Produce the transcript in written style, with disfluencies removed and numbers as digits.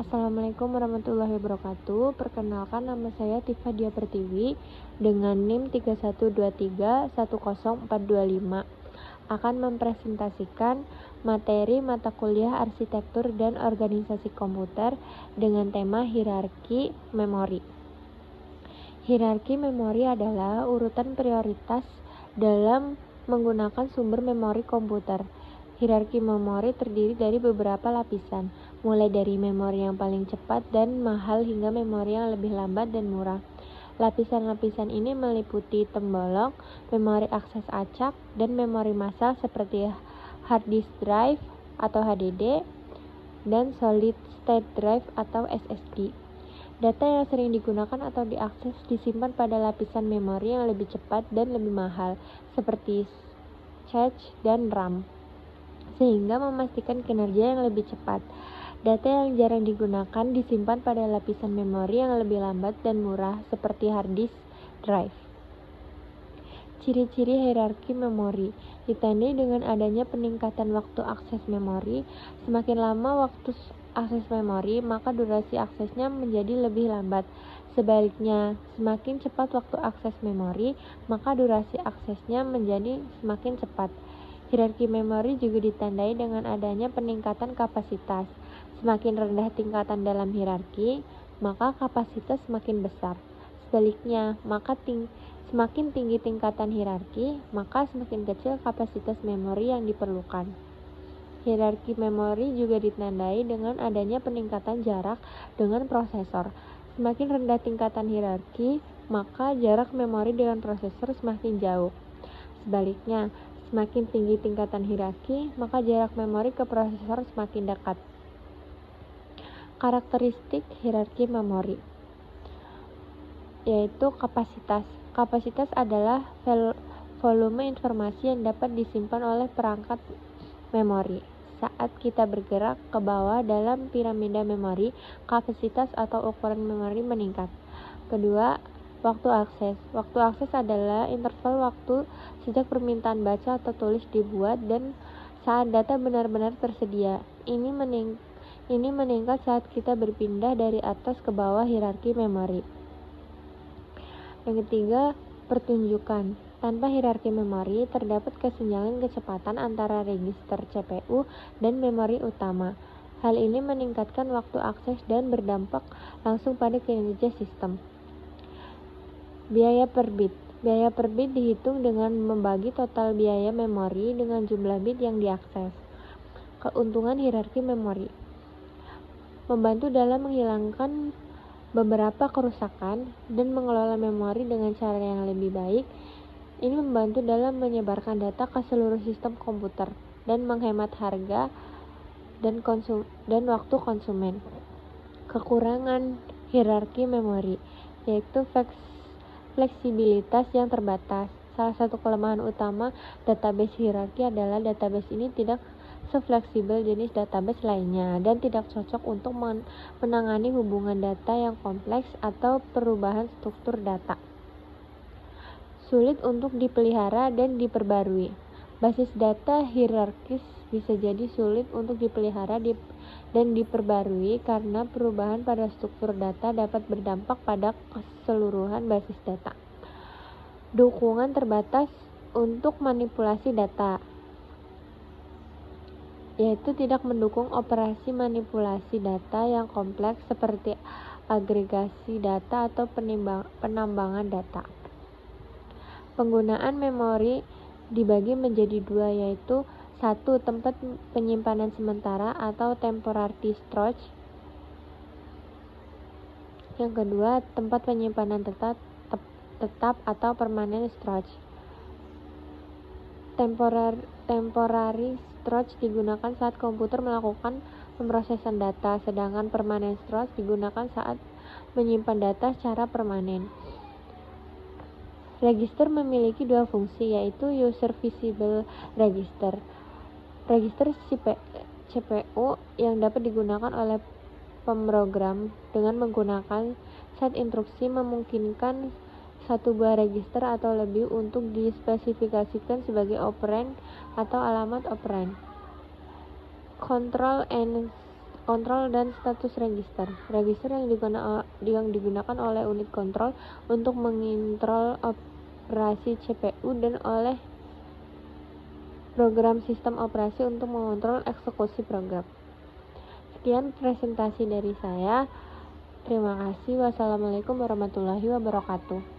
Assalamualaikum warahmatullahi wabarakatuh. Perkenalkan, nama saya Tifa Dia Pertiwi dengan NIM 3123100425. Akan mempresentasikan materi mata kuliah Arsitektur dan Organisasi Komputer dengan tema hierarki memori. Hierarki memori adalah urutan prioritas dalam menggunakan sumber memori komputer. Hierarki memori terdiri dari beberapa lapisan, mulai dari memori yang paling cepat dan mahal hingga memori yang lebih lambat dan murah. Lapisan-lapisan ini meliputi tembolok, memori akses acak, dan memori massal seperti hard disk drive atau HDD dan solid state drive atau SSD. Data yang sering digunakan atau diakses disimpan pada lapisan memori yang lebih cepat dan lebih mahal, seperti cache dan RAM, sehingga memastikan kinerja yang lebih cepat. Data yang jarang digunakan disimpan pada lapisan memori yang lebih lambat dan murah, seperti hard disk drive. Ciri-ciri hierarki memori ditandai dengan adanya peningkatan waktu akses memori. Semakin lama waktu akses memori, maka durasi aksesnya menjadi lebih lambat. Sebaliknya, semakin cepat waktu akses memori, maka durasi aksesnya menjadi semakin cepat. Hierarki memori juga ditandai dengan adanya peningkatan kapasitas. Semakin rendah tingkatan dalam hierarki, maka kapasitas semakin besar. Sebaliknya, semakin tinggi tingkatan hierarki, maka semakin kecil kapasitas memori yang diperlukan. Hierarki memori juga ditandai dengan adanya peningkatan jarak dengan prosesor. Semakin rendah tingkatan hierarki, maka jarak memori dengan prosesor semakin jauh. Sebaliknya, semakin tinggi tingkatan hierarki, maka jarak memori ke prosesor semakin dekat. Karakteristik hierarki memori yaitu kapasitas. Kapasitas adalah volume informasi yang dapat disimpan oleh perangkat memori. Saat kita bergerak ke bawah dalam piramida memori, kapasitas atau ukuran memori meningkat. Kedua, waktu akses. Waktu akses adalah interval waktu sejak permintaan baca atau tulis dibuat dan saat data benar-benar tersedia. Ini meningkat saat kita berpindah dari atas ke bawah hierarki memori. Yang ketiga, pertunjukan. Tanpa hierarki memori, terdapat kesenjangan kecepatan antara register CPU dan memori utama. Hal ini meningkatkan waktu akses dan berdampak langsung pada kinerja sistem. Biaya per bit. Biaya per bit dihitung dengan membagi total biaya memori dengan jumlah bit yang diakses. Keuntungan hierarki memori membantu dalam menghilangkan beberapa kerusakan dan mengelola memori dengan cara yang lebih baik. Ini membantu dalam menyebarkan data ke seluruh sistem komputer dan menghemat harga dan waktu konsumen. Kekurangan hierarki memori yaitu fleksibilitas yang terbatas. Salah satu kelemahan utama database hierarki adalah database ini tidak sefleksibel jenis database lainnya dan tidak cocok untuk menangani hubungan data yang kompleks atau perubahan struktur data. Sulit untuk dipelihara dan diperbarui. Basis data hierarkis bisa jadi sulit untuk dipelihara dan diperbarui karena perubahan pada struktur data dapat berdampak pada keseluruhan basis data. Dukungan terbatas untuk manipulasi data, yaitu tidak mendukung operasi manipulasi data yang kompleks seperti agregasi data atau penambangan data. Penggunaan memori dibagi menjadi dua, yaitu 1. Tempat penyimpanan sementara atau temporary storage. Yang kedua, tempat penyimpanan tetap atau permanent storage. Temporary storage digunakan saat komputer melakukan pemrosesan data, sedangkan permanent storage digunakan saat menyimpan data secara permanen. Register memiliki dua fungsi, yaitu user visible register. Register CPU yang dapat digunakan oleh pemrogram dengan menggunakan set instruksi memungkinkan satu buah register atau lebih untuk dispesifikasikan sebagai operand atau alamat operand. Control and Kontrol dan status register. Register yang digunakan oleh unit kontrol untuk mengontrol operasi CPU dan oleh program sistem operasi untuk mengontrol eksekusi program. Sekian presentasi dari saya. Terima kasih. Wassalamualaikum warahmatullahi wabarakatuh.